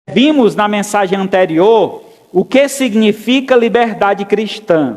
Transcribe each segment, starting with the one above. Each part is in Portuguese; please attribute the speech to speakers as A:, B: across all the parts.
A: Vimos na mensagem anterior o que significa liberdade cristã.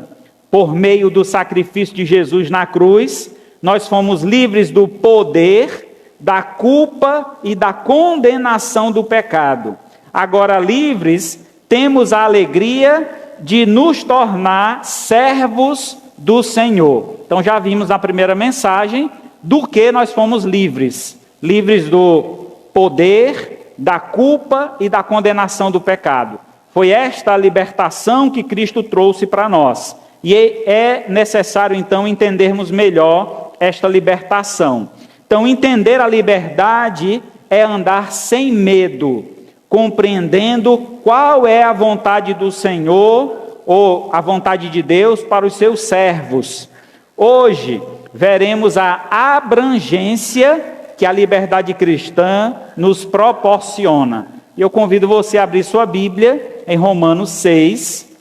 A: Por meio do sacrifício de Jesus na cruz, nós fomos livres do poder, da culpa e da condenação do pecado. Agora livres, temos a alegria de nos tornar servos do Senhor. Então já vimos na primeira mensagem do que nós fomos livres. Livres do poder, da culpa e da condenação do pecado. Foi esta a libertação que Cristo trouxe para nós. E é necessário então entendermos melhor esta libertação. Então entender a liberdade é andar sem medo, compreendendo qual é a vontade do Senhor ou a vontade de Deus para os seus servos. Hoje veremos a abrangência que a liberdade cristã nos proporciona. E eu convido você a abrir sua Bíblia em Romanos 6.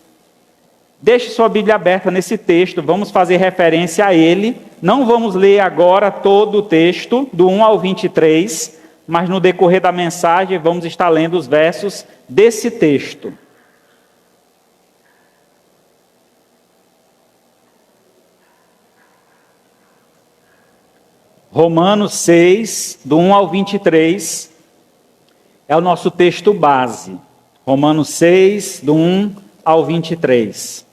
A: Deixe sua Bíblia aberta nesse texto, vamos fazer referência a ele. Não vamos ler agora todo o texto, do 1 ao 23, mas no decorrer da mensagem vamos estar lendo os versos desse texto. Romanos 6, do 1 ao 23, é o nosso texto base. Romanos 6, do 1 ao 23.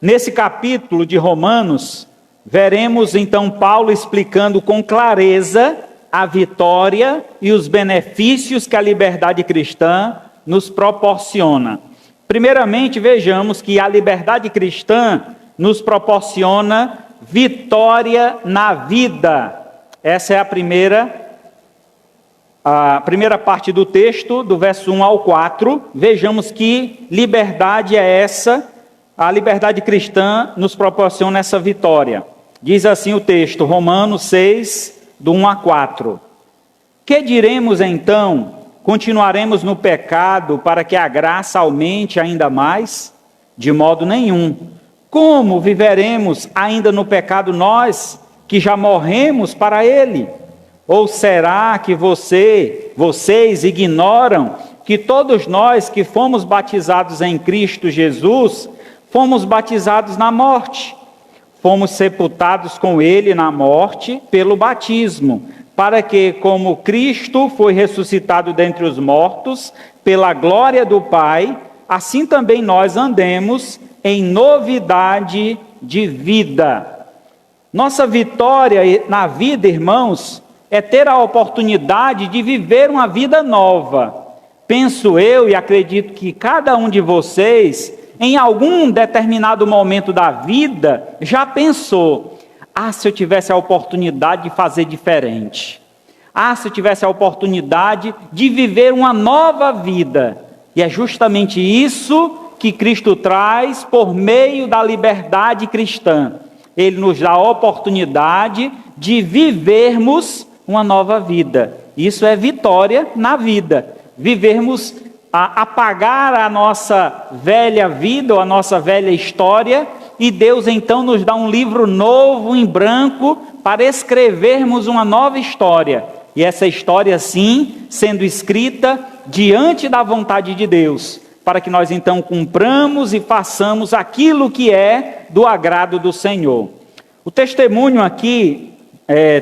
A: Nesse capítulo de Romanos, veremos então Paulo explicando com clareza a vitória e os benefícios que a liberdade cristã nos proporciona. Primeiramente, vejamos que a liberdade cristã nos proporciona vitória na vida. Essa é a primeira parte do texto, do verso 1 ao 4. Vejamos que liberdade é essa. A liberdade cristã nos proporciona essa vitória. Diz assim o texto, Romanos 6, do 1 a 4. Que diremos então? Continuaremos no pecado para que a graça aumente ainda mais? De modo nenhum. Como viveremos ainda no pecado nós, que já morremos para ele? Ou será que vocês ignoram que todos nós que fomos batizados em Cristo Jesus, fomos batizados na morte? Fomos sepultados com ele na morte pelo batismo, para que, como Cristo foi ressuscitado dentre os mortos, pela glória do Pai, assim também nós andemos em novidade de vida. Nossa vitória na vida, irmãos, é ter a oportunidade de viver uma vida nova. Penso eu e acredito que cada um de vocês, em algum determinado momento da vida, já pensou: se eu tivesse a oportunidade de fazer diferente. Se eu tivesse a oportunidade de viver uma nova vida. E é justamente isso que Cristo traz por meio da liberdade cristã. Ele nos dá a oportunidade de vivermos uma nova vida. Isso é vitória na vida. Vivermos, apagar a nossa velha vida ou a nossa velha história, e Deus então nos dá um livro novo em branco para escrevermos uma nova história. E essa história, sim, sendo escrita diante da vontade de Deus, para que nós então cumpramos e façamos aquilo que é do agrado do Senhor. O testemunho aqui,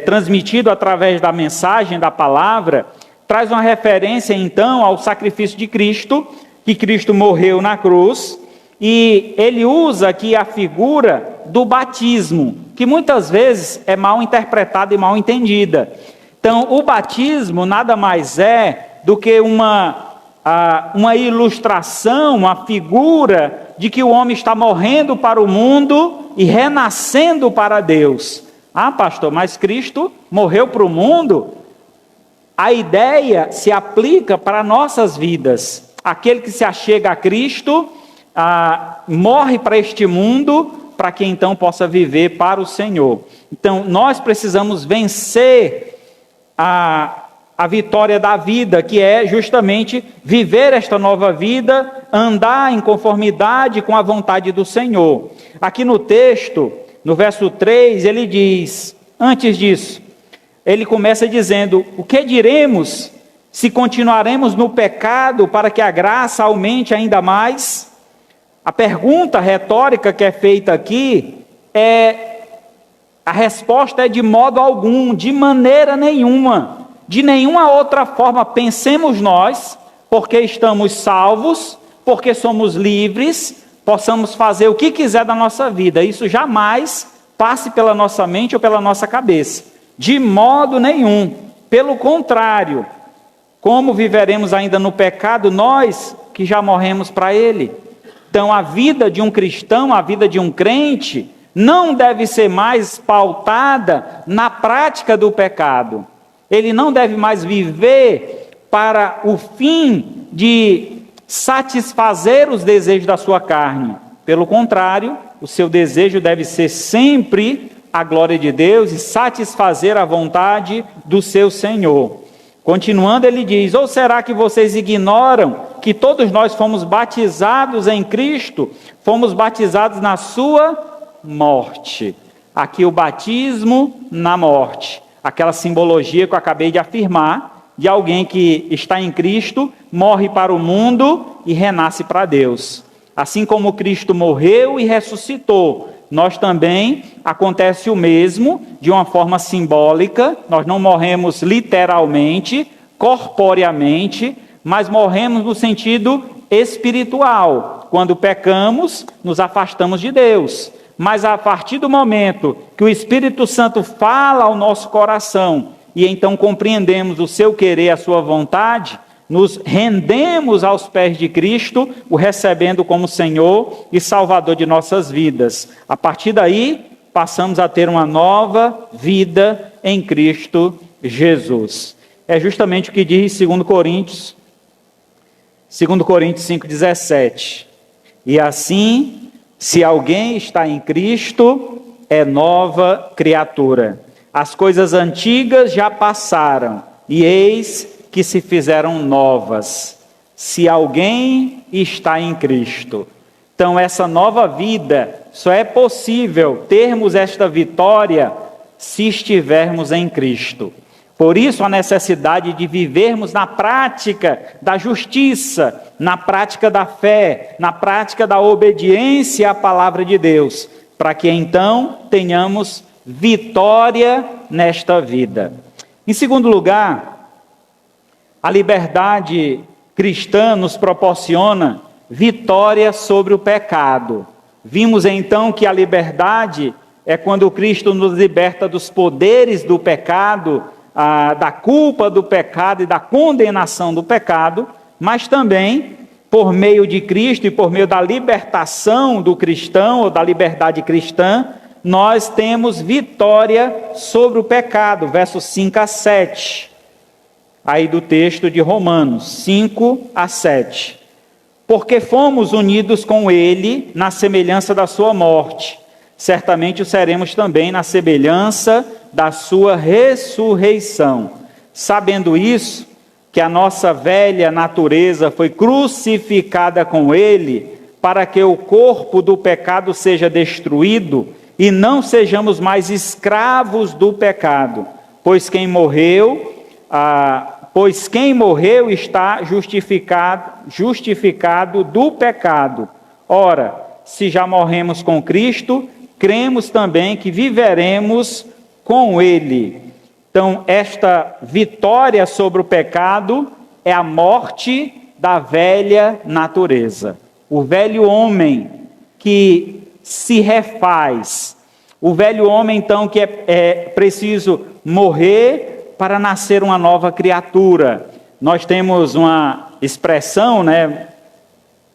A: transmitido através da mensagem, da palavra, traz uma referência então ao sacrifício de Cristo, que Cristo morreu na cruz, e ele usa aqui a figura do batismo, que muitas vezes é mal interpretada e mal entendida. Então, o batismo nada mais é do que uma ilustração, uma figura de que o homem está morrendo para o mundo e renascendo para Deus. Pastor, mas Cristo morreu para o mundo? A ideia se aplica para nossas vidas. Aquele que se achega a Cristo, morre para este mundo, para que então possa viver para o Senhor. Então, nós precisamos vencer a vitória da vida, que é justamente viver esta nova vida, andar em conformidade com a vontade do Senhor. Aqui no texto, no verso 3, ele diz, antes disso, ele começa dizendo: o que diremos? Se continuaremos no pecado para que a graça aumente ainda mais? A pergunta retórica que é feita aqui a resposta é de modo algum, de maneira nenhuma, de nenhuma outra forma. Pensemos nós, porque estamos salvos, porque somos livres, possamos fazer o que quiser da nossa vida. Isso jamais passe pela nossa mente ou pela nossa cabeça. De modo nenhum. Pelo contrário, como viveremos ainda no pecado, nós que já morremos para ele? Então a vida de um cristão, a vida de um crente, não deve ser mais pautada na prática do pecado. Ele não deve mais viver para o fim de satisfazer os desejos da sua carne. Pelo contrário, o seu desejo deve ser sempre a glória de Deus e satisfazer a vontade do seu Senhor. Continuando, ele diz: ou será que vocês ignoram que todos nós fomos batizados em Cristo, fomos batizados na sua morte? Aqui o batismo na morte, aquela simbologia que eu acabei de afirmar, de alguém que está em Cristo, morre para o mundo e renasce para Deus. Assim como Cristo morreu e ressuscitou, nós também acontece o mesmo, de uma forma simbólica. Nós não morremos literalmente, corporeamente, mas morremos no sentido espiritual. Quando pecamos, nos afastamos de Deus. Mas a partir do momento que o Espírito Santo fala ao nosso coração, e então compreendemos o seu querer, a sua vontade, nos rendemos aos pés de Cristo, o recebendo como Senhor e Salvador de nossas vidas. A partir daí, passamos a ter uma nova vida em Cristo Jesus. É justamente o que diz 2 Coríntios 5,17. E assim, se alguém está em Cristo, é nova criatura. As coisas antigas já passaram, e eis que se fizeram novas. Se alguém está em Cristo. Então essa nova vida, só é possível termos esta vitória se estivermos em Cristo. Por isso a necessidade de vivermos na prática da justiça, na prática da fé, na prática da obediência à palavra de Deus, para que então tenhamos vitória nesta vida. Em segundo lugar, a liberdade cristã nos proporciona vitória sobre o pecado. Vimos então que a liberdade é quando Cristo nos liberta dos poderes do pecado, da culpa do pecado e da condenação do pecado, mas também, por meio de Cristo e por meio da libertação do cristão ou da liberdade cristã, nós temos vitória sobre o pecado. Versos 5 a 7. Aí do texto de Romanos 5 a 7. Porque fomos unidos com ele na semelhança da sua morte, certamente o seremos também na semelhança da sua ressurreição. Sabendo isso, que a nossa velha natureza foi crucificada com ele, para que o corpo do pecado seja destruído e não sejamos mais escravos do pecado, pois quem morreu está justificado do pecado. Ora, se já morremos com Cristo, cremos também que viveremos com ele. Então, esta vitória sobre o pecado é a morte da velha natureza. O velho homem que se refaz. O velho homem, então, que é preciso morrer para nascer uma nova criatura. Nós temos uma expressão,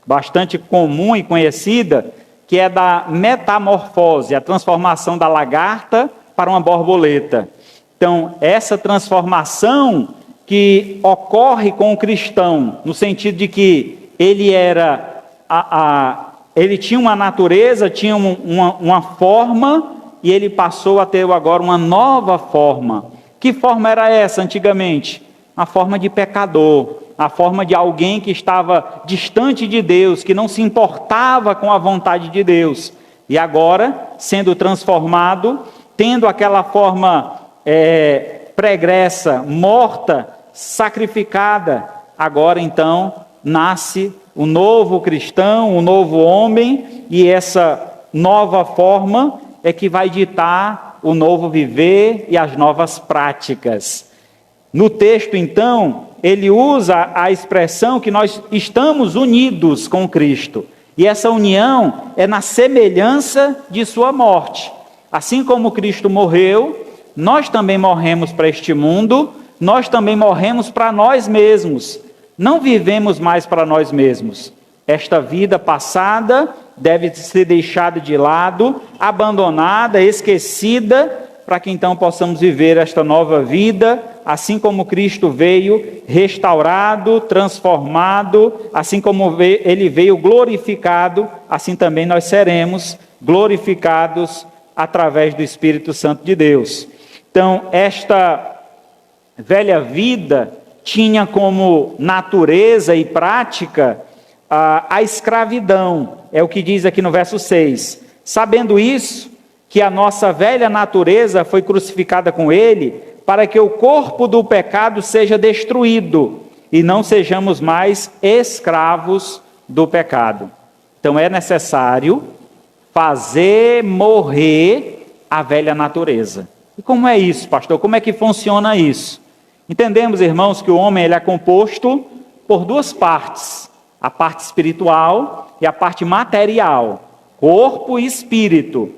A: bastante comum e conhecida, que é da metamorfose, a transformação da lagarta para uma borboleta. Então, essa transformação que ocorre com o cristão, no sentido de que ele ele tinha uma natureza, tinha uma forma, e ele passou a ter agora uma nova forma. Que forma era essa antigamente? A forma de pecador, a forma de alguém que estava distante de Deus, que não se importava com a vontade de Deus. E agora, sendo transformado, tendo aquela forma pregressa, morta, sacrificada. Agora então nasce um novo cristão, um novo homem, e essa nova forma é que vai ditar o novo viver e as novas práticas. No texto, então, ele usa a expressão que nós estamos unidos com Cristo. E essa união é na semelhança de sua morte. Assim como Cristo morreu, nós também morremos para este mundo, nós também morremos para nós mesmos. Não vivemos mais para nós mesmos. Esta vida passada deve ser deixada de lado, abandonada, esquecida, para que então possamos viver esta nova vida, assim como Cristo veio restaurado, transformado, assim como ele veio glorificado, assim também nós seremos glorificados através do Espírito Santo de Deus. Então, esta velha vida tinha como natureza e prática a escravidão, é o que diz aqui no verso 6. Sabendo isso, que a nossa velha natureza foi crucificada com ele, para que o corpo do pecado seja destruído, e não sejamos mais escravos do pecado. Então é necessário fazer morrer a velha natureza. E como é isso, pastor? Como é que funciona isso? Entendemos, irmãos, que o homem ele é composto por duas partes, a parte espiritual e a parte material, corpo e espírito.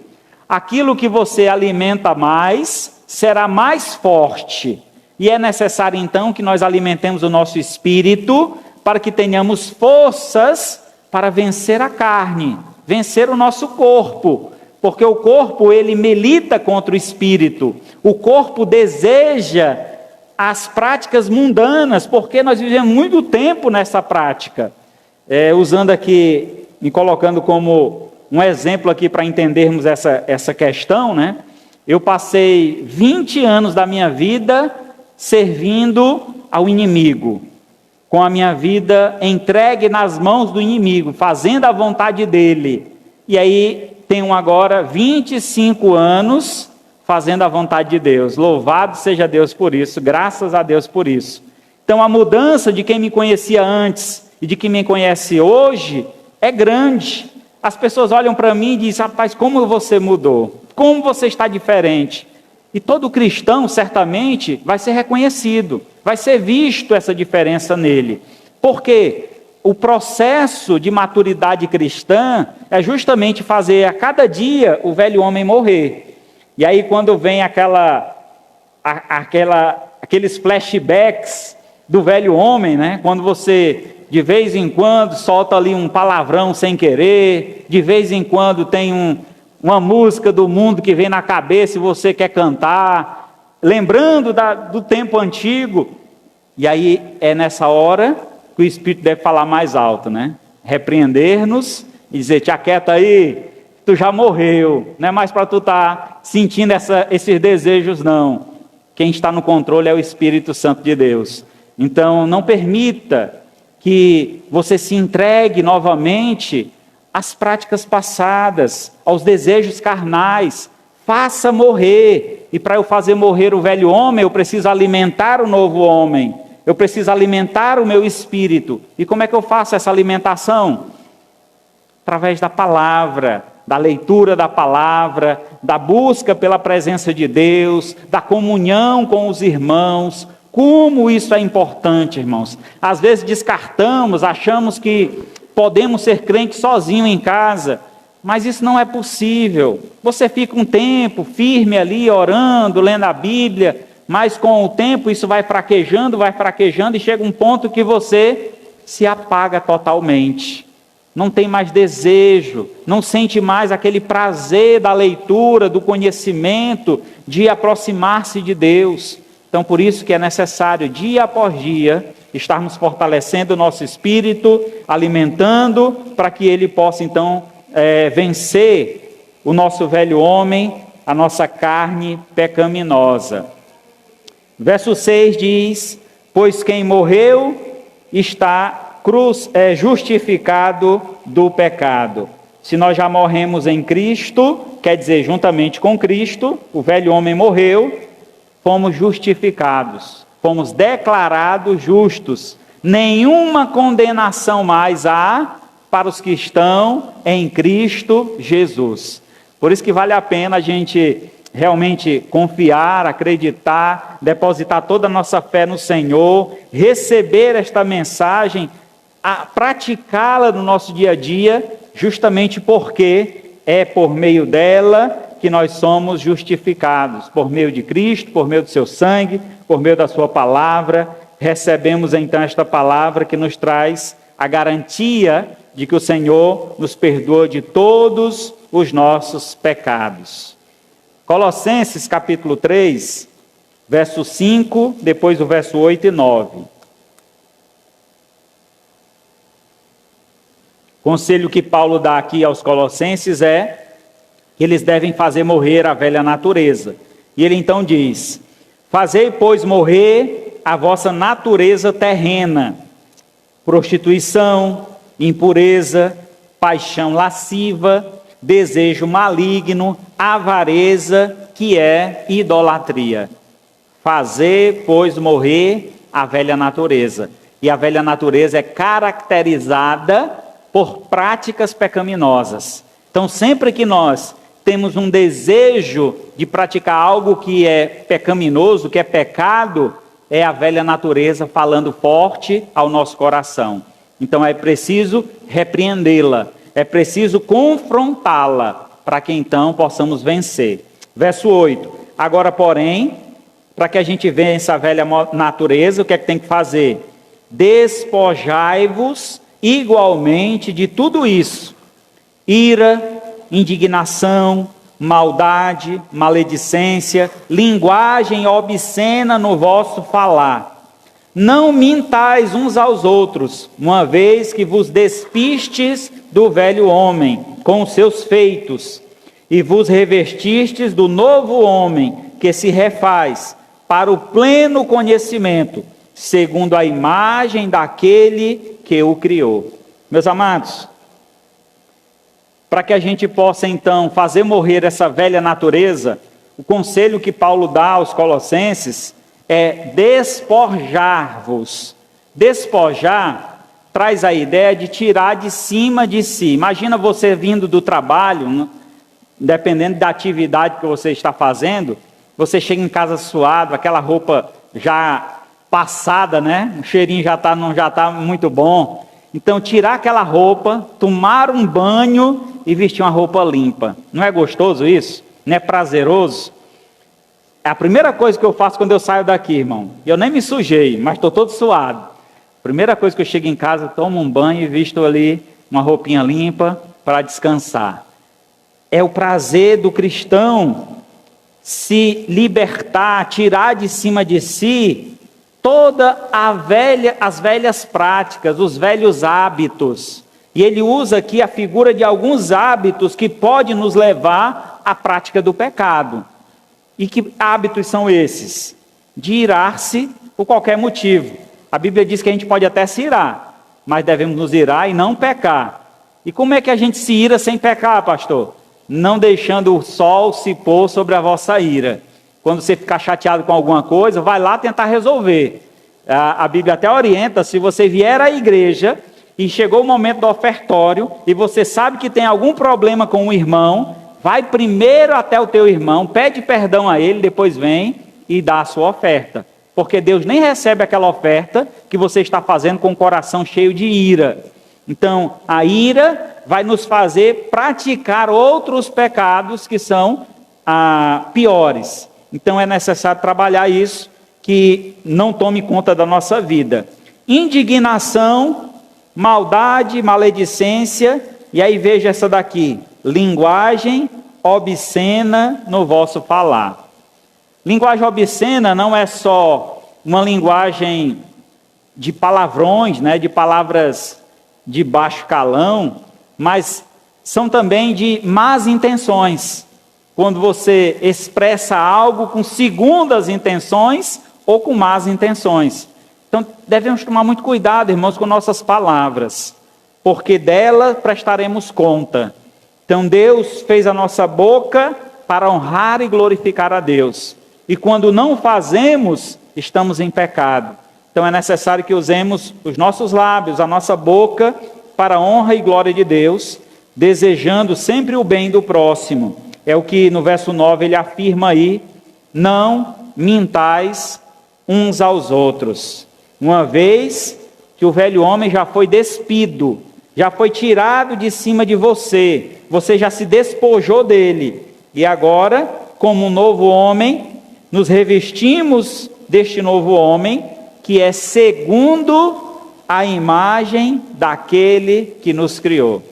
A: Aquilo que você alimenta mais será mais forte, e é necessário então que nós alimentemos o nosso espírito para que tenhamos forças para vencer a carne, vencer o nosso corpo, porque o corpo ele milita contra o espírito, o corpo deseja as práticas mundanas, porque nós vivemos muito tempo nessa prática. Usando aqui, me colocando como um exemplo aqui para entendermos essa questão, né? Eu passei 20 anos da minha vida servindo ao inimigo, com a minha vida entregue nas mãos do inimigo, fazendo a vontade dele. E aí tenho agora 25 anos fazendo a vontade de Deus. Louvado seja Deus por isso, graças a Deus por isso. Então a mudança de quem me conhecia antes e de quem me conhece hoje é grande. As pessoas olham para mim e dizem: rapaz, como você mudou? Como você está diferente? E todo cristão, certamente, vai ser reconhecido, vai ser visto essa diferença nele. Por quê? O processo de maturidade cristã é justamente fazer a cada dia o velho homem morrer. E aí quando vem aqueles flashbacks do velho homem, né? Quando você de vez em quando solta ali um palavrão sem querer, de vez em quando tem uma música do mundo que vem na cabeça e você quer cantar, lembrando do tempo antigo. E aí é nessa hora que o Espírito deve falar mais alto, né? Repreender-nos e dizer: te aquieta aí, tu já morreu, não é mais para tu estar sentindo esses desejos, não. Quem está no controle é o Espírito Santo de Deus. Então não permita que você se entregue novamente às práticas passadas, aos desejos carnais. Faça morrer. E para eu fazer morrer o velho homem, eu preciso alimentar o novo homem. Eu preciso alimentar o meu espírito. E como é que eu faço essa alimentação? Através da palavra, da leitura da palavra, da busca pela presença de Deus, da comunhão com os irmãos. Como isso é importante, irmãos. Às vezes descartamos, achamos que podemos ser crentes sozinhos em casa, mas isso não é possível. Você fica um tempo firme ali, orando, lendo a Bíblia, mas com o tempo isso vai fraquejando e chega um ponto que você se apaga totalmente. Não tem mais desejo, não sente mais aquele prazer da leitura, do conhecimento, de aproximar-se de Deus. Então, por isso que é necessário, dia após dia, estarmos fortalecendo o nosso espírito, alimentando, para que ele possa, então, vencer o nosso velho homem, a nossa carne pecaminosa. Verso 6 diz: pois quem morreu está justificado do pecado. Se nós já morremos em Cristo, quer dizer, juntamente com Cristo, o velho homem morreu, fomos justificados, fomos declarados justos. Nenhuma condenação mais há para os que estão em Cristo Jesus. Por isso que vale a pena a gente realmente confiar, acreditar, depositar toda a nossa fé no Senhor, receber esta mensagem, praticá-la no nosso dia a dia, justamente porque é por meio dela que nós somos justificados, por meio de Cristo, por meio do seu sangue, por meio da sua palavra. Recebemos então esta palavra que nos traz a garantia de que o Senhor nos perdoa de todos os nossos pecados. Colossenses capítulo 3, verso 5, depois o verso 8 e 9. O conselho que Paulo dá aqui aos colossenses é que eles devem fazer morrer a velha natureza. E ele então diz: fazei, pois, morrer a vossa natureza terrena, prostituição, impureza, paixão lasciva, desejo maligno, avareza, que é idolatria. Fazer, pois, morrer a velha natureza. E a velha natureza é caracterizada por práticas pecaminosas. Então, sempre que nós temos um desejo de praticar algo que é pecaminoso, que é pecado, é a velha natureza falando forte ao nosso coração. Então, é preciso repreendê-la. É preciso confrontá-la, para que então possamos vencer. Verso 8. Agora, porém, para que a gente vença a velha natureza, o que é que tem que fazer? Despojai-vos igualmente de tudo isso: ira, indignação, maldade, maledicência, linguagem obscena no vosso falar. Não mintais uns aos outros, uma vez que vos despistes do velho homem com os seus feitos, e vos revestistes do novo homem, que se refaz para o pleno conhecimento, segundo a imagem daquele que o criou. Meus amados, para que a gente possa então fazer morrer essa velha natureza, o conselho que Paulo dá aos colossenses é despojar-vos. Despojar traz a ideia de tirar de cima de si. Imagina você vindo do trabalho, dependendo da atividade que você está fazendo, você chega em casa suado, aquela roupa já passada, né? O cheirinho não já está muito bom. Então, tirar aquela roupa, tomar um banho e vestir uma roupa limpa. Não é gostoso isso? Não é prazeroso? É a primeira coisa que eu faço quando eu saio daqui, irmão. Eu nem me sujei, mas estou todo suado. Primeira coisa que eu chego em casa, tomo um banho e visto ali uma roupinha limpa para descansar. É o prazer do cristão se libertar, tirar de cima de si toda as velhas práticas, os velhos hábitos. E ele usa aqui a figura de alguns hábitos que podem nos levar à prática do pecado. E que hábitos são esses? De irar-se por qualquer motivo. A Bíblia diz que a gente pode até se irar, mas devemos nos irar e não pecar. E como é que a gente se ira sem pecar, pastor? Não deixando o sol se pôr sobre a vossa ira. Quando você ficar chateado com alguma coisa, vai lá tentar resolver. A Bíblia até orienta: se você vier à igreja e chegou o momento do ofertório e você sabe que tem algum problema com o irmão, vai primeiro até o teu irmão, pede perdão a ele, depois vem e dá a sua oferta. Porque Deus nem recebe aquela oferta que você está fazendo com o coração cheio de ira. Então, a ira vai nos fazer praticar outros pecados que são piores. Então, é necessário trabalhar isso, que não tome conta da nossa vida. Indignação, maldade, maledicência, e aí veja essa daqui: linguagem obscena no vosso falar. Linguagem obscena não é só uma linguagem de palavrões, né, de palavras de baixo calão, mas são também de más intenções. Quando você expressa algo com segundas intenções ou com más intenções. Então, devemos tomar muito cuidado, irmãos, com nossas palavras, porque dela prestaremos conta. Então, Deus fez a nossa boca para honrar e glorificar a Deus. E quando não fazemos, estamos em pecado. Então é necessário que usemos os nossos lábios, a nossa boca, para a honra e glória de Deus, desejando sempre o bem do próximo. É o que no verso 9 ele afirma aí: não mintais uns aos outros. Uma vez que o velho homem já foi despido, já foi tirado de cima de você, você já se despojou dele, e agora, como um novo homem, nos revestimos deste novo homem, que é segundo a imagem daquele que nos criou.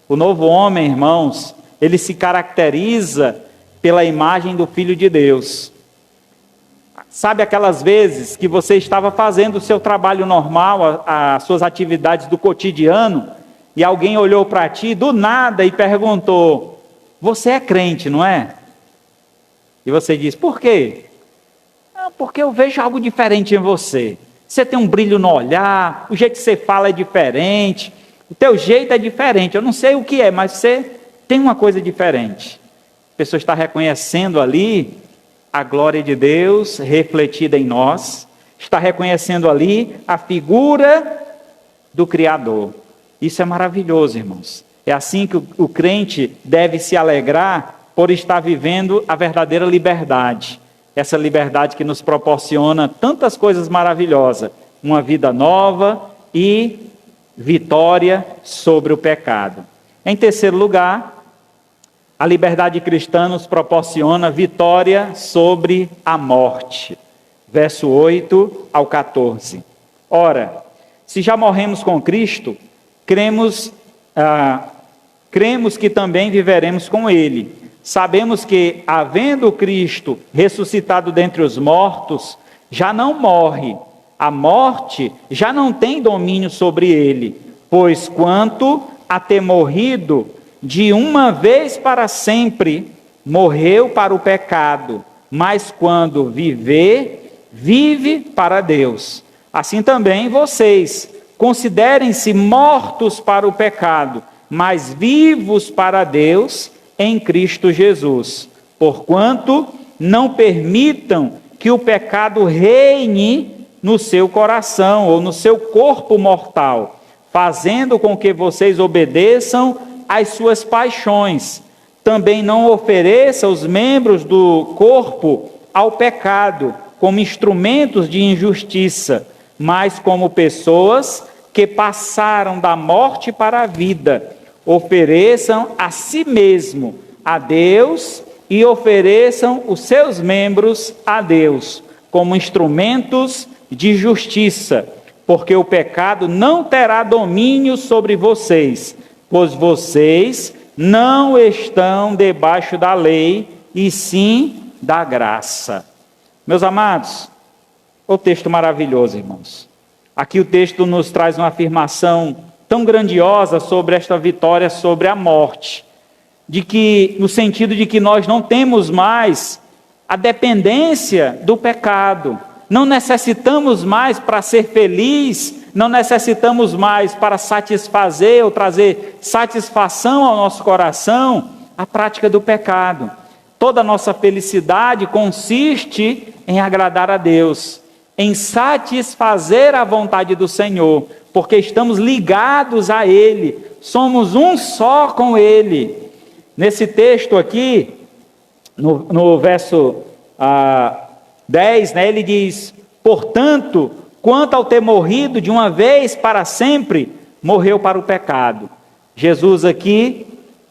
A: O novo homem, irmãos, ele se caracteriza pela imagem do Filho de Deus. Sabe aquelas vezes que você estava fazendo o seu trabalho normal, as suas atividades do cotidiano, e alguém olhou para ti do nada e perguntou: você é crente, não é? E você diz: por quê? Porque eu vejo algo diferente em você. Você tem um brilho no olhar, o jeito que você fala é diferente, o teu jeito é diferente. Eu não sei o que é, mas você tem uma coisa diferente. A pessoa está reconhecendo ali a glória de Deus refletida em nós, está reconhecendo ali a figura do Criador. Isso é maravilhoso, irmãos. É assim que o crente deve se alegrar por estar vivendo a verdadeira liberdade. Essa liberdade que nos proporciona tantas coisas maravilhosas, uma vida nova e vitória sobre o pecado. Em terceiro lugar, a liberdade cristã nos proporciona vitória sobre a morte. Verso 8 ao 14. Ora, se já morremos com Cristo, cremos que também viveremos com Ele. Sabemos que, havendo Cristo ressuscitado dentre os mortos, já não morre. A morte já não tem domínio sobre ele, pois quanto a ter morrido de uma vez para sempre, morreu para o pecado, mas quando viver, vive para Deus. Assim também vocês, considerem-se mortos para o pecado, mas vivos para Deus em Cristo Jesus. Porquanto não permitam que o pecado reine no seu coração ou no seu corpo mortal, fazendo com que vocês obedeçam às suas paixões. Também não ofereça os membros do corpo ao pecado como instrumentos de injustiça, mas como pessoas que passaram da morte para a vida. Ofereçam a si mesmo a Deus e ofereçam os seus membros a Deus como instrumentos de justiça, porque o pecado não terá domínio sobre vocês, pois vocês não estão debaixo da lei, e sim da graça. Meus amados, o texto maravilhoso, irmãos. Aqui o texto nos traz uma afirmação tão grandiosa sobre esta vitória sobre a morte, de que, no sentido de que nós não temos mais a dependência do pecado, não necessitamos mais para ser feliz, não necessitamos mais para satisfazer ou trazer satisfação ao nosso coração a prática do pecado. Toda a nossa felicidade consiste em agradar a Deus, em satisfazer a vontade do Senhor, porque estamos ligados a Ele, somos um só com Ele. Nesse texto aqui, no verso 10, ele diz: portanto, quanto ao ter morrido de uma vez para sempre, morreu para o pecado. Jesus aqui,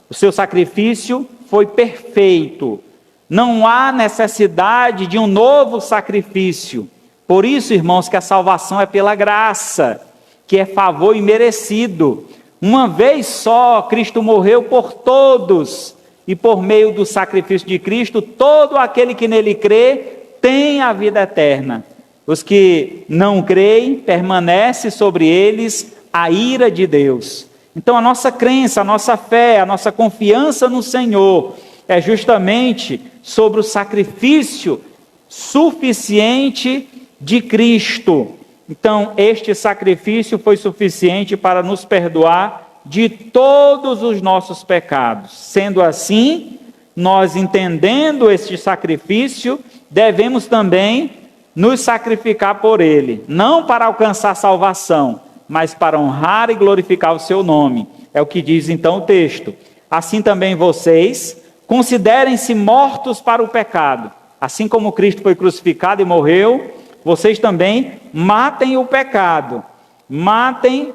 A: o seu sacrifício foi perfeito, não há necessidade de um novo sacrifício. Por isso, irmãos, que a salvação é pela graça, que é favor imerecido. Uma vez só, Cristo morreu por todos, e por meio do sacrifício de Cristo, todo aquele que nele crê tem a vida eterna. Os que não creem, permanece sobre eles a ira de Deus. Então a nossa crença, a nossa fé, a nossa confiança no Senhor é justamente sobre o sacrifício suficiente de Cristo. Então, este sacrifício foi suficiente para nos perdoar de todos os nossos pecados. Sendo assim, nós, entendendo este sacrifício, devemos também nos sacrificar por ele, não para alcançar salvação, mas para honrar e glorificar o seu nome. É o que diz então o texto. Assim também vocês, considerem-se mortos para o pecado. Assim como Cristo foi crucificado e morreu, vocês também matem o pecado, matem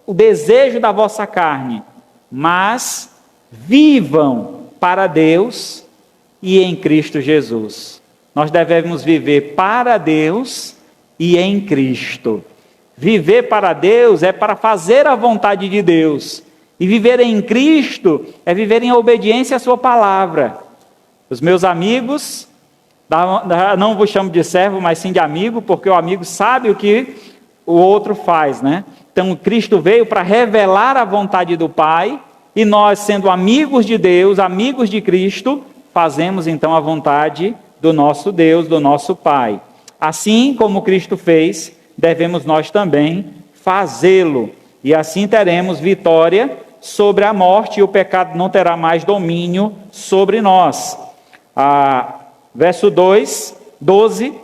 A: o desejo da vossa carne, mas vivam para Deus e em Cristo Jesus. Nós devemos viver para Deus e em Cristo. Viver para Deus é para fazer a vontade de Deus. E viver em Cristo é viver em obediência à sua palavra. Os meus amigos, não vos chamo de servo, mas sim de amigo, porque o amigo sabe o que o outro faz, né? Então Cristo veio para revelar a vontade do Pai, e nós, sendo amigos de Deus, amigos de Cristo, fazemos então a vontade do nosso Deus, do nosso Pai. Assim como Cristo fez, devemos nós também fazê-lo, e assim teremos vitória sobre a morte, e o pecado não terá mais domínio sobre nós. Verso 12,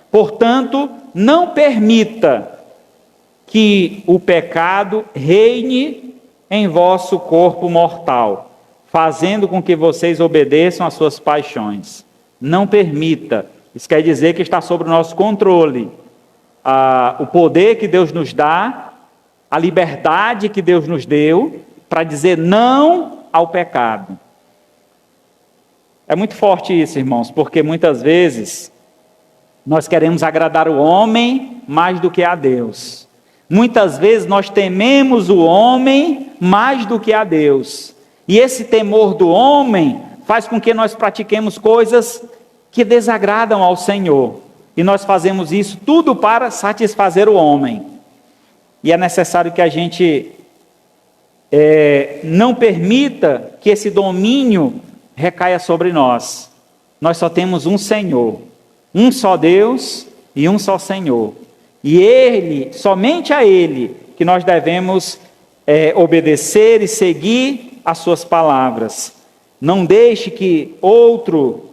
A: portanto, não permita que o pecado reine em vosso corpo mortal, fazendo com que vocês obedeçam às suas paixões. Não permita, isso quer dizer que está sob o nosso controle. O poder que Deus nos dá, a liberdade que Deus nos deu para dizer não ao pecado. É muito forte isso, irmãos, porque muitas vezes nós queremos agradar o homem mais do que a Deus. Muitas vezes nós tememos o homem mais do que a Deus. E esse temor do homem faz com que nós pratiquemos coisas que desagradam ao Senhor. E nós fazemos isso tudo para satisfazer o homem. E é necessário que a gente não permita que esse domínio recaia sobre nós. Nós só temos um Senhor, um só Deus e um só Senhor. E Ele, somente a Ele, que nós devemos obedecer e seguir as suas palavras. Não deixe que outro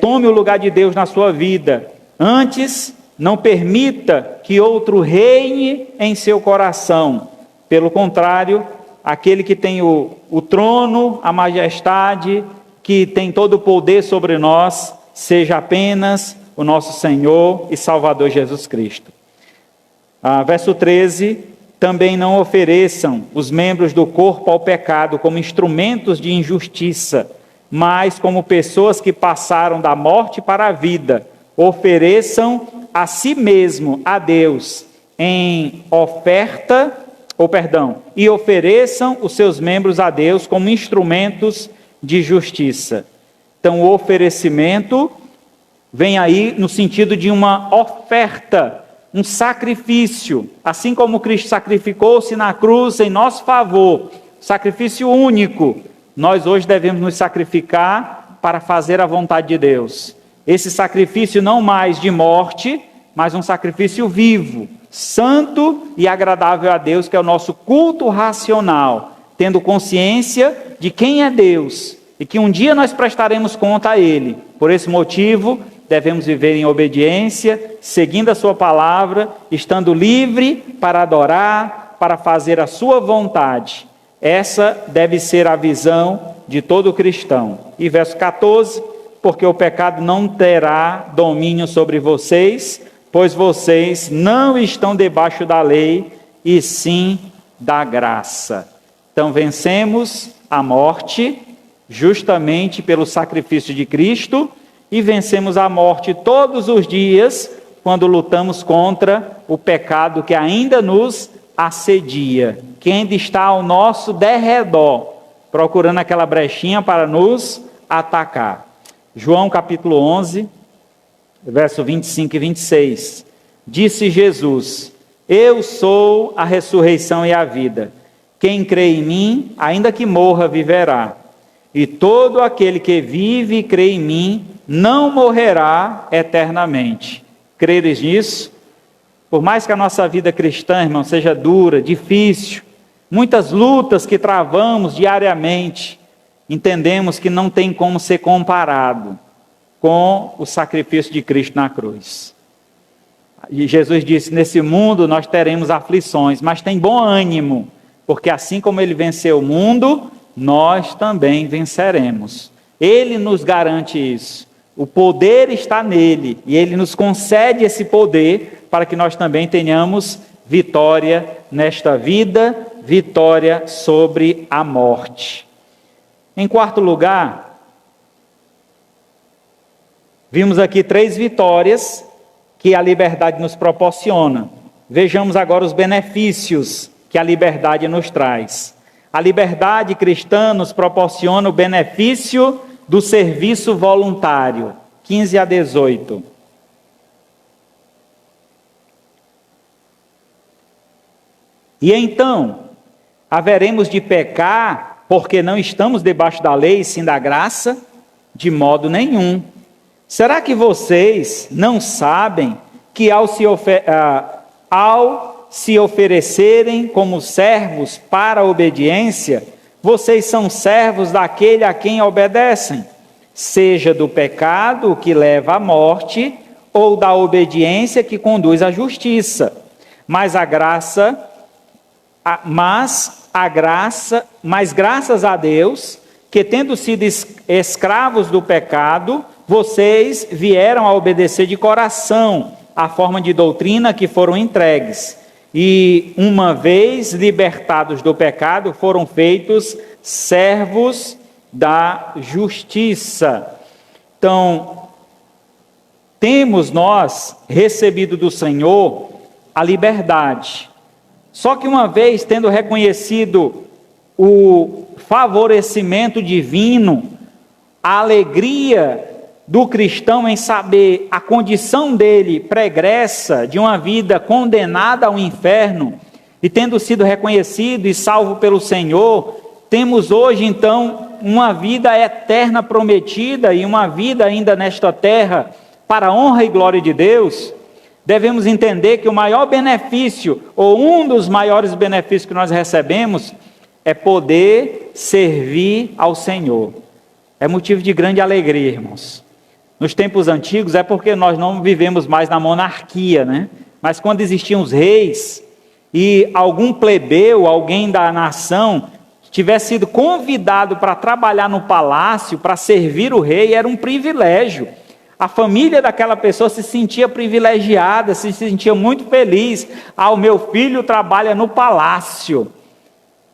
A: tome o lugar de Deus na sua vida. Antes, não permita que outro reine em seu coração. Pelo contrário, aquele que tem o trono, a majestade, que tem todo o poder sobre nós, seja apenas o nosso Senhor e Salvador Jesus Cristo. Verso 13, também não ofereçam os membros do corpo ao pecado como instrumentos de injustiça, mas como pessoas que passaram da morte para a vida. Ofereçam a si mesmo a Deus em e ofereçam os seus membros a Deus como instrumentos de justiça. Então, o oferecimento vem aí no sentido de uma oferta, um sacrifício. Assim como Cristo sacrificou-se na cruz em nosso favor, sacrifício único, nós hoje devemos nos sacrificar para fazer a vontade de Deus. Esse sacrifício não mais de morte, mas um sacrifício vivo, santo e agradável a Deus, que é o nosso culto racional, tendo consciência de quem é Deus e que um dia nós prestaremos conta a Ele. Por esse motivo, devemos viver em obediência, seguindo a sua palavra, estando livre para adorar, para fazer a sua vontade. Essa deve ser a visão de todo cristão. E verso 14, porque o pecado não terá domínio sobre vocês, pois vocês não estão debaixo da lei, e sim da graça. Então vencemos a morte, justamente pelo sacrifício de Cristo, e vencemos a morte todos os dias, quando lutamos contra o pecado que ainda nos assedia, que ainda está ao nosso derredor, procurando aquela brechinha para nos atacar. João capítulo 11, verso 25 e 26. Disse Jesus: eu sou a ressurreição e a vida. Quem crê em mim, ainda que morra, viverá. E todo aquele que vive e crê em mim, não morrerá eternamente. Creres nisso? Por mais que a nossa vida cristã, irmão, seja dura, difícil, muitas lutas que travamos diariamente, entendemos que não tem como ser comparado com o sacrifício de Cristo na cruz. E Jesus disse: nesse mundo nós teremos aflições, mas tem bom ânimo, porque assim como ele venceu o mundo, nós também venceremos. Ele nos garante isso. O poder está nele, e ele nos concede esse poder para que nós também tenhamos vitória nesta vida, vitória sobre a morte. Em quarto lugar, vimos aqui 3 vitórias que a liberdade nos proporciona. Vejamos agora os benefícios que a liberdade nos traz. A liberdade cristã nos proporciona o benefício do serviço voluntário. 15 a 18. E então, haveremos de pecar porque não estamos debaixo da lei, sim da graça? De modo nenhum. Será que vocês não sabem que ao se oferecerem como servos para a obediência, vocês são servos daquele a quem obedecem, seja do pecado que leva à morte, ou da obediência que conduz à justiça. Mas graças a Deus, que tendo sido escravos do pecado, vocês vieram a obedecer de coração a forma de doutrina que foram entregues. E uma vez libertados do pecado, foram feitos servos da justiça. Então, temos nós recebido do Senhor a liberdade. Só que uma vez tendo reconhecido o favorecimento divino, a alegria do cristão em saber a condição dele pregressa de uma vida condenada ao inferno, e tendo sido reconhecido e salvo pelo Senhor, temos hoje então uma vida eterna prometida e uma vida ainda nesta terra para a honra e glória de Deus. Devemos entender que o maior benefício, ou um dos maiores benefícios que nós recebemos, é poder servir ao Senhor. É motivo de grande alegria, irmãos. Nos tempos antigos é porque nós não vivemos mais na monarquia, né? Mas quando existiam os reis e algum plebeu, alguém da nação, tivesse sido convidado para trabalhar no palácio, para servir o rei, era um privilégio. A família daquela pessoa se sentia privilegiada, se sentia muito feliz. Ah, o meu filho trabalha no palácio.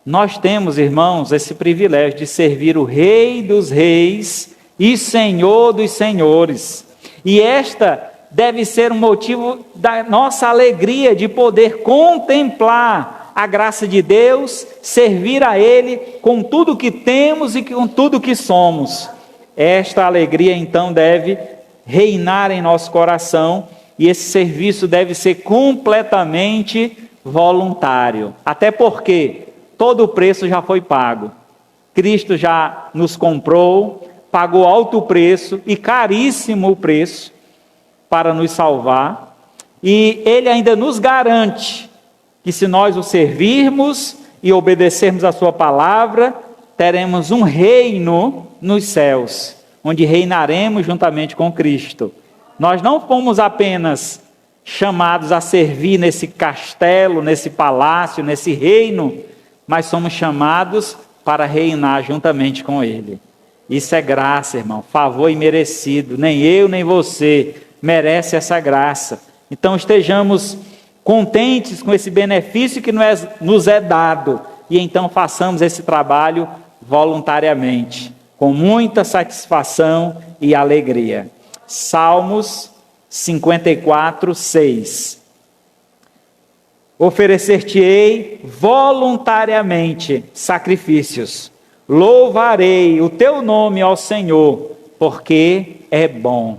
A: Nós temos, irmãos, esse privilégio de servir o Rei dos Reis e Senhor dos Senhores. E esta deve ser um motivo da nossa alegria de poder contemplar a graça de Deus, servir a Ele com tudo que temos e com tudo que somos. Esta alegria então deve reinar em nosso coração, e esse serviço deve ser completamente voluntário. Até porque todo o preço já foi pago. Cristo já nos comprou, pagou alto preço e caríssimo o preço para nos salvar, e Ele ainda nos garante que se nós o servirmos e obedecermos a sua palavra, teremos um reino nos céus, onde reinaremos juntamente com Cristo. Nós não fomos apenas chamados a servir nesse castelo, nesse palácio, nesse reino, mas somos chamados para reinar juntamente com Ele. Isso é graça, irmão, favor imerecido. Nem eu, nem você merece essa graça. Então estejamos contentes com esse benefício que nos é dado, e então façamos esse trabalho voluntariamente, com muita satisfação e alegria. Salmos 54, 6. Oferecer-te-ei voluntariamente sacrifícios. Louvarei o teu nome, ó Senhor, porque é bom.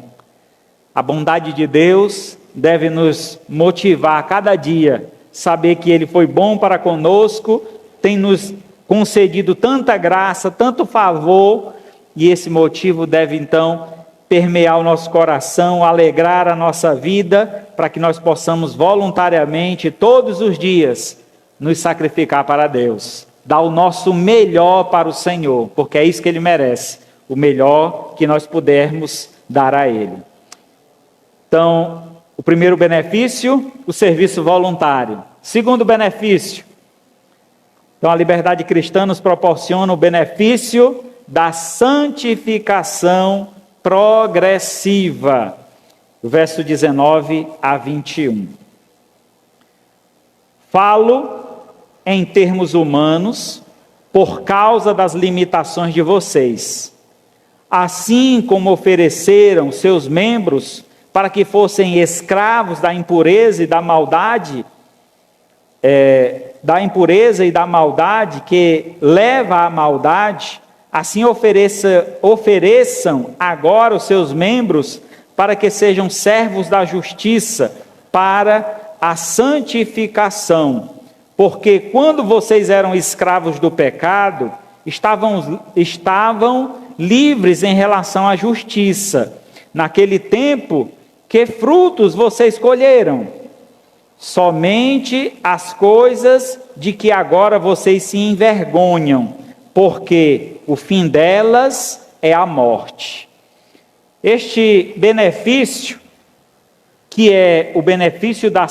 A: A bondade de Deus deve nos motivar a cada dia, saber que Ele foi bom para conosco, tem nos concedido tanta graça, tanto favor, e esse motivo deve então permear o nosso coração, alegrar a nossa vida, para que nós possamos voluntariamente, todos os dias, nos sacrificar para Deus, dar o nosso melhor para o Senhor, porque é isso que Ele merece, o melhor que nós pudermos dar a ele. Então, o primeiro benefício, o serviço voluntário. Segundo benefício, então a liberdade cristã nos proporciona o benefício da santificação progressiva. O verso 19 a 21. Falo em termos humanos por causa das limitações de vocês. Assim como ofereceram seus membros para que fossem escravos da impureza e da maldade, que leva à maldade, assim ofereçam agora os seus membros para que sejam servos da justiça, para a santificação. Porque quando vocês eram escravos do pecado, estavam livres em relação à justiça. Naquele tempo, que frutos vocês colheram? Somente as coisas de que agora vocês se envergonham, porque o fim delas é a morte. Este benefício, que é o benefício da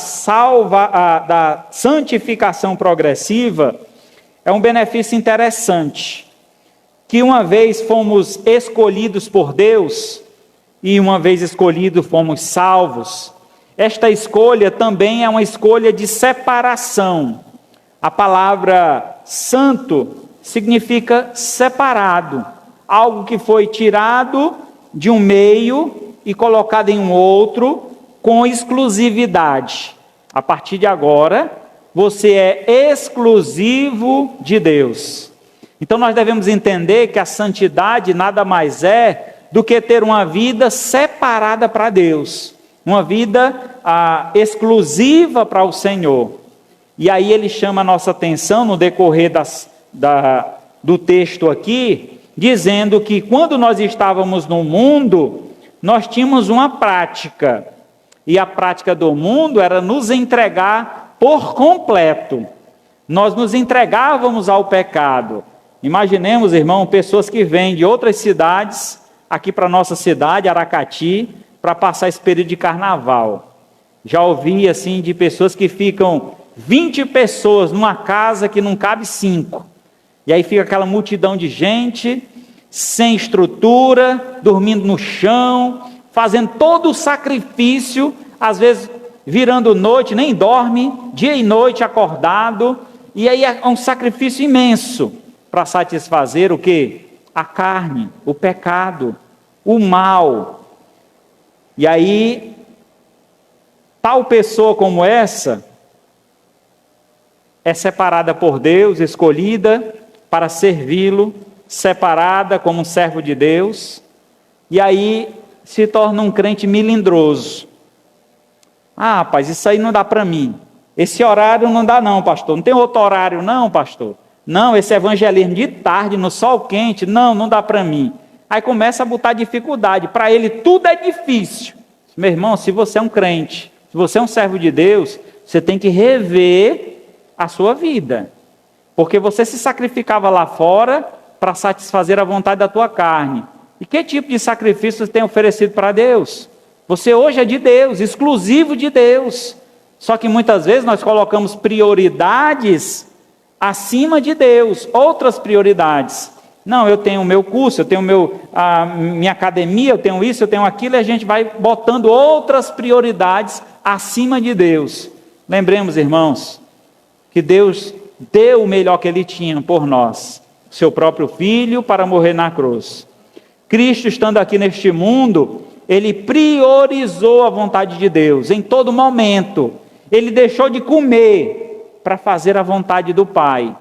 A: santificação progressiva, é um benefício interessante, que uma vez fomos escolhidos por Deus, e uma vez escolhidos fomos salvos, esta escolha também é uma escolha de separação. A palavra santo significa separado, algo que foi tirado de um meio e colocado em um outro com exclusividade. A partir de agora, você é exclusivo de Deus. Então nós devemos entender que a santidade nada mais é do que ter uma vida separada para Deus, uma vida exclusiva para o Senhor. E aí ele chama a nossa atenção no decorrer do texto aqui, dizendo que quando nós estávamos no mundo, nós tínhamos uma prática, e a prática do mundo era nos entregar por completo. Nós nos entregávamos ao pecado. Imaginemos, irmão, pessoas que vêm de outras cidades, aqui para a nossa cidade, Aracati, para passar esse período de carnaval. Já ouvi assim de pessoas que ficam 20 pessoas numa casa que não cabe 5. E aí fica aquela multidão de gente, sem estrutura, dormindo no chão, fazendo todo o sacrifício, às vezes virando noite, nem dorme, dia e noite acordado, e aí é um sacrifício imenso para satisfazer o quê? A carne, o pecado, o mal. E aí, tal pessoa como essa, é separada por Deus, escolhida para servi-lo, separada como um servo de Deus, e aí se torna um crente melindroso. Ah, rapaz, isso aí não dá para mim. Esse horário não dá não, pastor. Não tem outro horário não, pastor? Não, esse evangelismo de tarde, no sol quente, não dá para mim. Aí começa a botar dificuldade. Para ele tudo é difícil. Meu irmão, se você é um crente, se você é um servo de Deus, você tem que rever a sua vida. Porque você se sacrificava lá fora para satisfazer a vontade da tua carne. E que tipo de sacrifício você tem oferecido para Deus? Você hoje é de Deus, exclusivo de Deus. Só que muitas vezes nós colocamos prioridades acima de Deus, outras prioridades. Não, eu tenho o meu curso, eu tenho minha academia, eu tenho isso, eu tenho aquilo, e a gente vai botando outras prioridades acima de Deus. Lembremos, irmãos, que Deus deu o melhor que Ele tinha por nós, seu próprio Filho, para morrer na cruz. Cristo, estando aqui neste mundo, Ele priorizou a vontade de Deus em todo momento. Ele deixou de comer para fazer a vontade do Pai.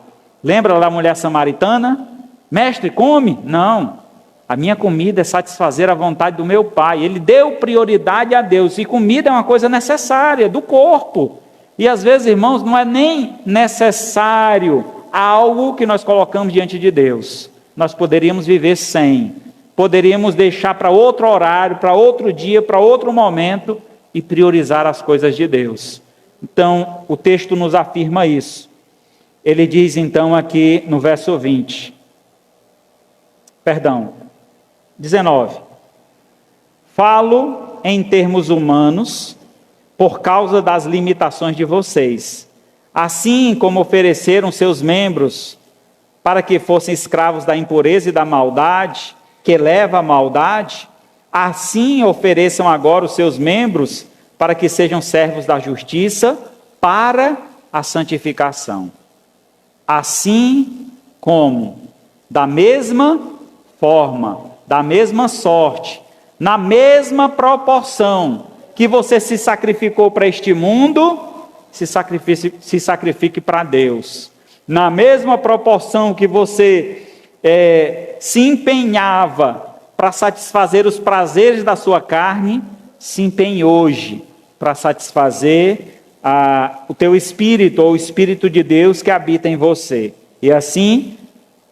A: Lembra da mulher samaritana? Mestre, come? Não, a minha comida é satisfazer a vontade do meu Pai. Ele deu prioridade a Deus, e comida é uma coisa necessária do corpo. E às vezes, irmãos, não é nem necessário algo que nós colocamos diante de Deus. Nós poderíamos viver sem, poderíamos deixar para outro horário, para outro dia, para outro momento, e priorizar as coisas de Deus. Então, o texto nos afirma isso. Ele diz então aqui no verso 19. Falo em termos humanos por causa das limitações de vocês. Assim como ofereceram seus membros para que fossem escravos da impureza e da maldade, que leva à maldade, assim ofereçam agora os seus membros para que sejam servos da justiça para a santificação. Assim como, da mesma forma, da mesma sorte, na mesma proporção que você se sacrificou para este mundo, se sacrifique para Deus. Na mesma proporção que você se empenhava para satisfazer os prazeres da sua carne, se empenhe hoje para satisfazer o teu espírito, ou o Espírito de Deus que habita em você. E assim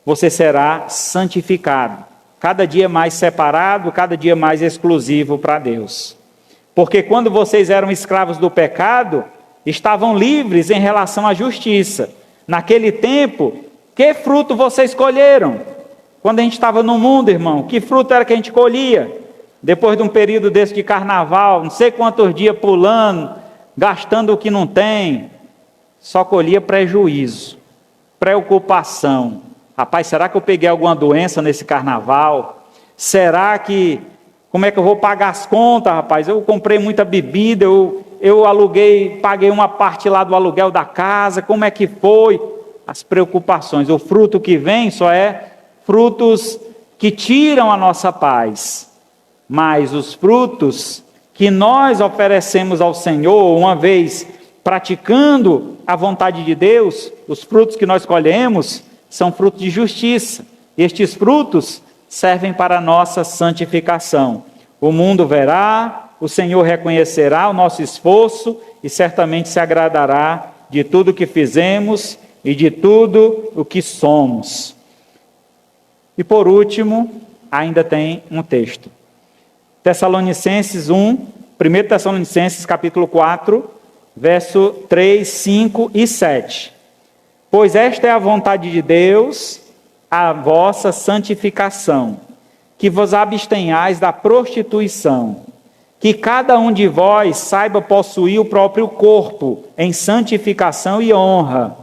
A: você será santificado, cada dia mais separado, cada dia mais exclusivo para Deus. Porque quando vocês eram escravos do pecado, estavam livres em relação à justiça. Naquele tempo, que fruto vocês colheram? Quando a gente estava no mundo, irmão, que fruto era que a gente colhia? Depois de um período desse de carnaval, não sei quantos dias pulando, gastando o que não tem, só colhia prejuízo, preocupação. Rapaz, será que eu peguei alguma doença nesse carnaval? Será que... Como é que eu vou pagar as contas, rapaz? Eu comprei muita bebida, eu aluguei, paguei uma parte lá do aluguel da casa, como é que foi? As preocupações, o fruto que vem só é frutos que tiram a nossa paz. Mas os frutos que nós oferecemos ao Senhor, uma vez praticando a vontade de Deus, os frutos que nós colhemos são frutos de justiça. Estes frutos servem para a nossa santificação. O mundo verá, o Senhor reconhecerá o nosso esforço e certamente se agradará de tudo o que fizemos e de tudo o que somos. E por último, ainda tem um texto. Tessalonicenses 1, 1 Tessalonicenses capítulo 4, verso 3, 5 e 7. Pois esta é a vontade de Deus, a vossa santificação, que vos abstenhais da prostituição, que cada um de vós saiba possuir o próprio corpo em santificação e honra,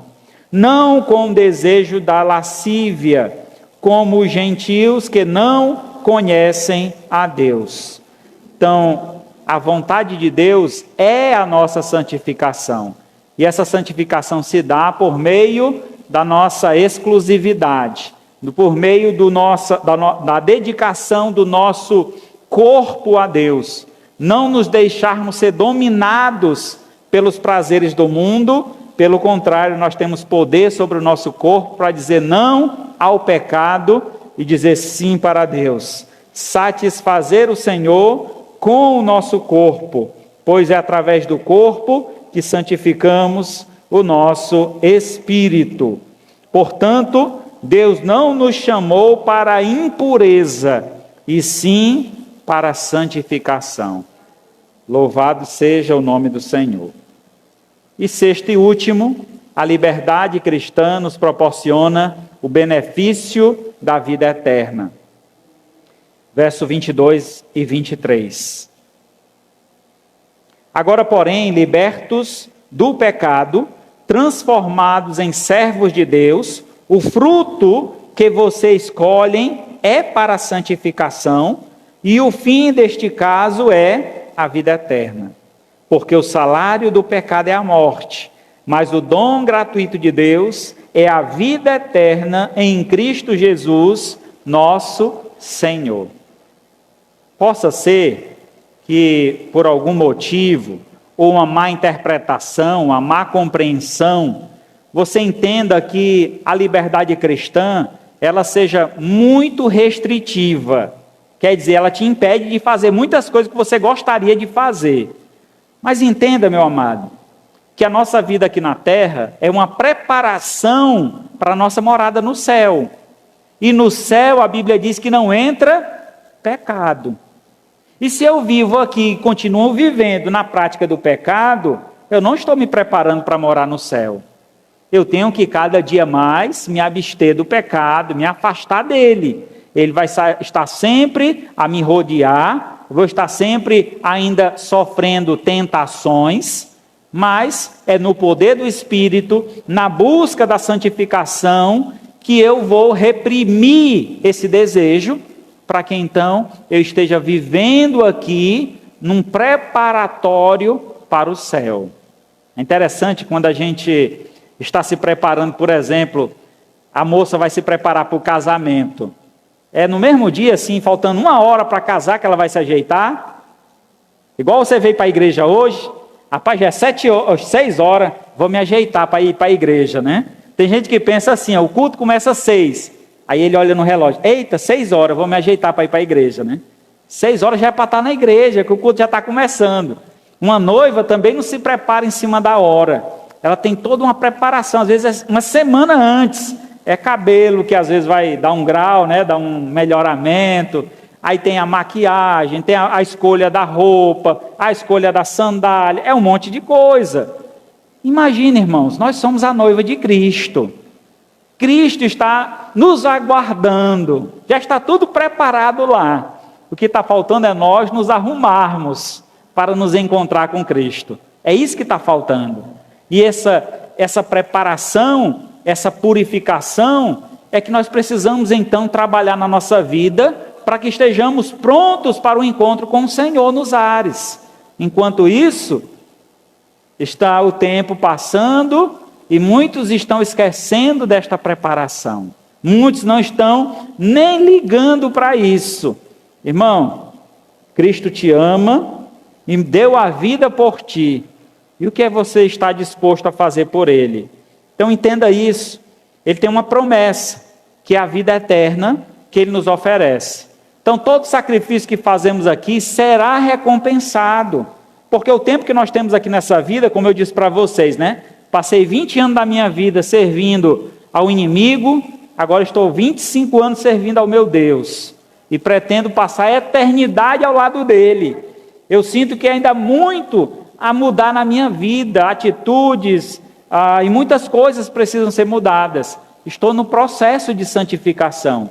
A: não com desejo da lascívia, como os gentios que não conhecem a Deus. Então, a vontade de Deus é a nossa santificação, e essa santificação se dá por meio da nossa exclusividade, por meio da dedicação do nosso corpo a Deus, não nos deixarmos ser dominados pelos prazeres do mundo. Pelo contrário, nós temos poder sobre o nosso corpo para dizer não ao pecado e dizer sim para Deus. Satisfazer o Senhor com o nosso corpo, pois é através do corpo que santificamos o nosso espírito. Portanto, Deus não nos chamou para a impureza, e sim para a santificação. Louvado seja o nome do Senhor. E sexto e último, a liberdade cristã nos proporciona o benefício da vida eterna. Verso 22 e 23. Agora, porém, libertos do pecado, transformados em servos de Deus, o fruto que vocês escolhem é para a santificação, e o fim deste caso é a vida eterna. Porque o salário do pecado é a morte, mas o dom gratuito de Deus é a vida eterna em Cristo Jesus, nosso Senhor. Possa ser que, por algum motivo, ou uma má interpretação, uma má compreensão, você entenda que a liberdade cristã, ela seja muito restritiva. Quer dizer, ela te impede de fazer muitas coisas que você gostaria de fazer. Mas entenda, meu amado, que a nossa vida aqui na terra é uma preparação para a nossa morada no céu. E no céu a Bíblia diz que não entra pecado. E se eu vivo aqui e continuo vivendo na prática do pecado, eu não estou me preparando para morar no céu. Eu tenho que cada dia mais me abster do pecado, me afastar dele. Ele vai estar sempre a me rodear vou estar sempre ainda sofrendo tentações, mas é no poder do Espírito, na busca da santificação, que eu vou reprimir esse desejo, para que então eu esteja vivendo aqui num preparatório para o céu. É interessante quando a gente está se preparando, por exemplo, a moça vai se preparar para o casamento. É no mesmo dia, assim, faltando 1 hora para casar, que ela vai se ajeitar. Igual você veio para a igreja hoje, rapaz, já é 6 horas, vou me ajeitar para ir para a igreja, né? Tem gente que pensa assim, ó, o culto começa às 6. Aí ele olha no relógio, eita, 6 horas, vou me ajeitar para ir para a igreja, né? 6 horas já é para estar na igreja, que o culto já está começando. Uma noiva também não se prepara em cima da hora. Ela tem toda uma preparação, às vezes uma semana antes. É cabelo que às vezes vai dar um grau, né? Dar um melhoramento. Aí tem a maquiagem, tem a escolha da roupa, a escolha da sandália. É um monte de coisa. Imagina, irmãos, nós somos a noiva de Cristo. Cristo está nos aguardando. Já está tudo preparado lá. O que está faltando é nós nos arrumarmos para nos encontrar com Cristo. É isso que está faltando. E essa preparação, essa purificação, é que nós precisamos então trabalhar na nossa vida para que estejamos prontos para o encontro com o Senhor nos ares. Enquanto isso, está o tempo passando e muitos estão esquecendo desta preparação. Muitos não estão nem ligando para isso. Irmão, Cristo te ama e deu a vida por ti. E o que é você está disposto a fazer por Ele? Então entenda isso. Ele tem uma promessa, que é a vida eterna que Ele nos oferece. Então todo sacrifício que fazemos aqui será recompensado. Porque o tempo que nós temos aqui nessa vida, como eu disse para vocês, né? Passei 20 anos da minha vida servindo ao inimigo, agora estou 25 anos servindo ao meu Deus. E pretendo passar a eternidade ao lado dele. Eu sinto que ainda há muito a mudar na minha vida, atitudes e muitas coisas precisam ser mudadas. Estou no processo de santificação.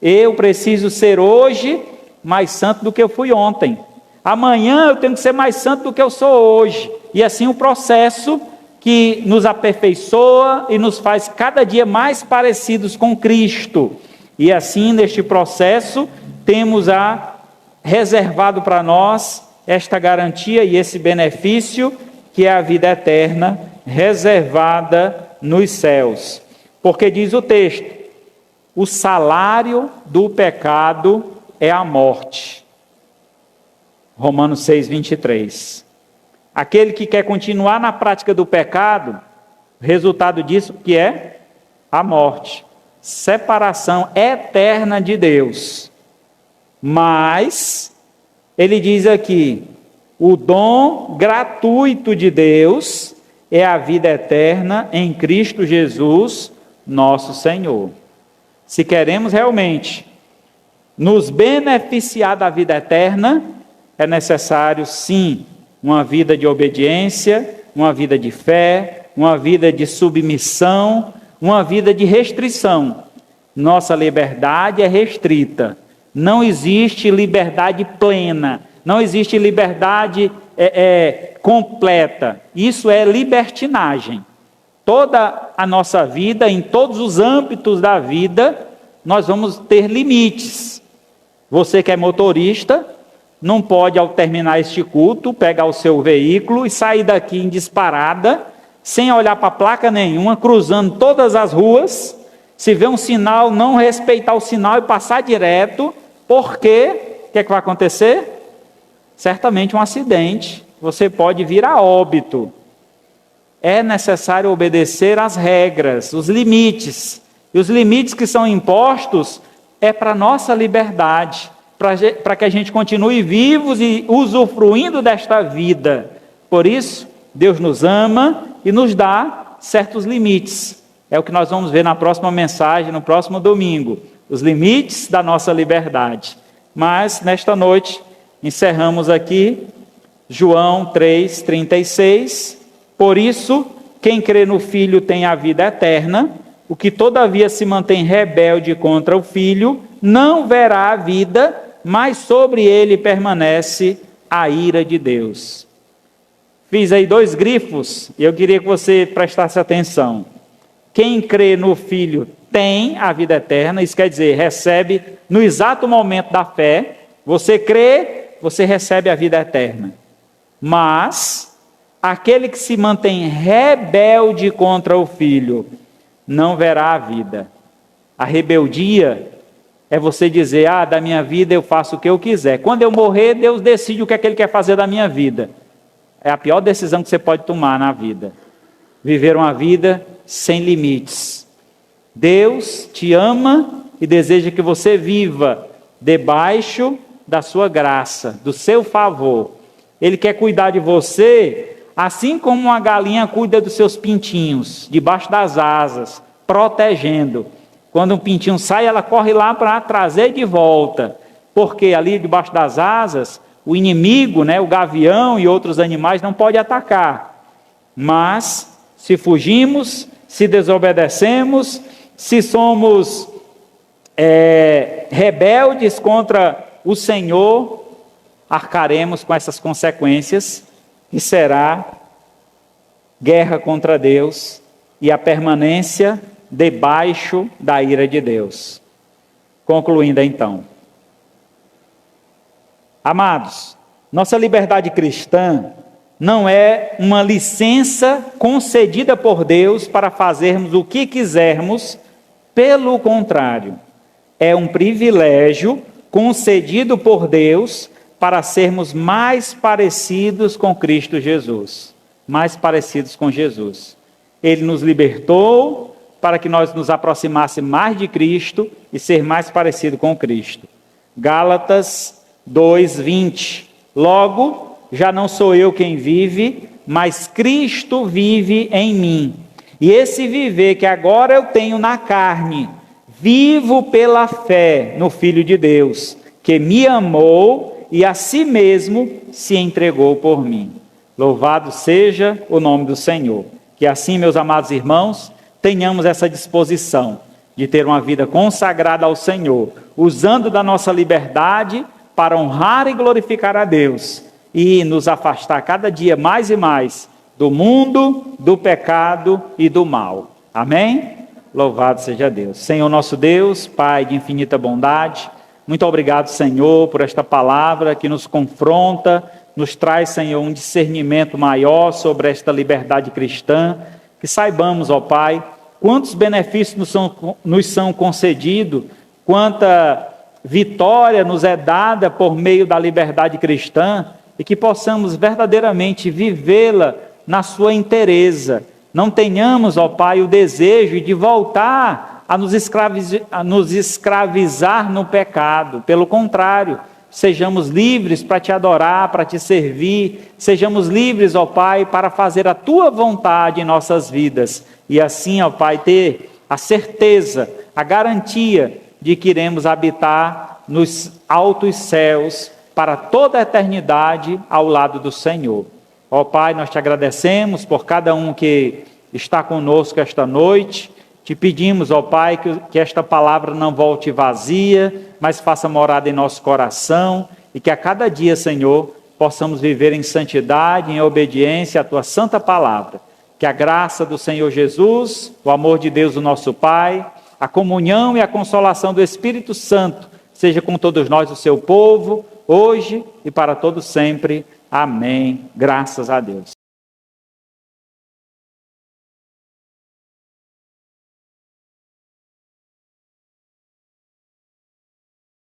A: Eu preciso ser hoje mais santo do que eu fui ontem. Amanhã eu tenho que ser mais santo do que eu sou hoje. E assim o processo que nos aperfeiçoa e nos faz cada dia mais parecidos com Cristo. E assim, neste processo, temos reservado para nós esta garantia e esse benefício, que é a vida eterna, reservada nos céus. Porque diz o texto, o salário do pecado é a morte. Romanos 6, 23. Aquele que quer continuar na prática do pecado, o resultado disso que é a morte. Separação eterna de Deus. Mas, ele diz aqui, o dom gratuito de Deus é a vida eterna em Cristo Jesus, nosso Senhor. Se queremos realmente nos beneficiar da vida eterna, é necessário sim, uma vida de obediência, uma vida de fé, uma vida de submissão, uma vida de restrição. Nossa liberdade é restrita. Não existe liberdade plena. Não existe liberdade completa. Isso é libertinagem. Toda a nossa vida, em todos os âmbitos da vida, nós vamos ter limites. Você que é motorista, não pode, ao terminar este culto, pegar o seu veículo e sair daqui em disparada, sem olhar para placa nenhuma, cruzando todas as ruas, se vê um sinal, não respeitar o sinal e passar direto, porque o que vai acontecer? Certamente um acidente, você pode vir a óbito. É necessário obedecer às regras, os limites, e os limites que são impostos é para a nossa liberdade, para que a gente continue vivos e usufruindo desta vida. Por isso, Deus nos ama e nos dá certos limites. É o que nós vamos ver na próxima mensagem, no próximo domingo. Os limites da nossa liberdade. Mas, nesta noite, encerramos aqui João 3,36. Por isso, quem crê no Filho tem a vida eterna. O que todavia se mantém rebelde contra o Filho, não verá a vida, mas sobre ele permanece a ira de Deus. Fiz aí 2 grifos e eu queria que você prestasse atenção. Quem crê no Filho tem a vida eterna, isso quer dizer, recebe no exato momento da fé. Você crê, você recebe a vida eterna. Mas aquele que se mantém rebelde contra o Filho não verá a vida. A rebeldia é você dizer, da minha vida eu faço o que eu quiser. Quando eu morrer, Deus decide o que é que Ele quer fazer da minha vida. É a pior decisão que você pode tomar na vida. Viver uma vida sem limites. Deus te ama e deseja que você viva debaixo da sua graça, do seu favor. Ele quer cuidar de você, assim como uma galinha cuida dos seus pintinhos, debaixo das asas, protegendo. Quando um pintinho sai, ela corre lá para trazer de volta, porque ali debaixo das asas, o inimigo, o gavião e outros animais não pode atacar. Mas, se fugimos, se desobedecemos, se somos rebeldes contra o Senhor, arcaremos com essas consequências, e será guerra contra Deus e a permanência debaixo da ira de Deus. Concluindo então. Amados, nossa liberdade cristã não é uma licença concedida por Deus para fazermos o que quisermos, pelo contrário, é um privilégio concedido por Deus para sermos mais parecidos com Cristo Jesus, mais parecidos com Jesus. Ele nos libertou para que nós nos aproximássemos mais de Cristo e ser mais parecido com Cristo. Gálatas 2:20. Logo, já não sou eu quem vive, mas Cristo vive em mim. E esse viver que agora eu tenho na carne, vivo pela fé no Filho de Deus, que me amou e a si mesmo se entregou por mim. Louvado seja o nome do Senhor. Que assim, meus amados irmãos, tenhamos essa disposição de ter uma vida consagrada ao Senhor, usando da nossa liberdade para honrar e glorificar a Deus e nos afastar cada dia mais e mais do mundo, do pecado e do mal. Amém? Louvado seja Deus. Senhor nosso Deus, Pai de infinita bondade, muito obrigado, Senhor, por esta palavra que nos confronta, nos traz, Senhor, um discernimento maior sobre esta liberdade cristã, que saibamos, ó Pai, quantos benefícios nos são concedidos, quanta vitória nos é dada por meio da liberdade cristã, e que possamos verdadeiramente vivê-la na sua inteireza. Não tenhamos, ó Pai, o desejo de voltar a nos escravizar no pecado. Pelo contrário, sejamos livres para te adorar, para te servir. Sejamos livres, ó Pai, para fazer a tua vontade em nossas vidas. E assim, ó Pai, ter a certeza, a garantia de que iremos habitar nos altos céus para toda a eternidade ao lado do Senhor. Ó Pai, nós te agradecemos por cada um que está conosco esta noite. Te pedimos, ó Pai, que esta palavra não volte vazia, mas faça morada em nosso coração e que a cada dia, Senhor, possamos viver em santidade, em obediência à tua santa palavra. Que a graça do Senhor Jesus, o amor de Deus, o nosso Pai, a comunhão e a consolação do Espírito Santo seja com todos nós, o seu povo, hoje e para todo sempre. Amém. Graças a Deus.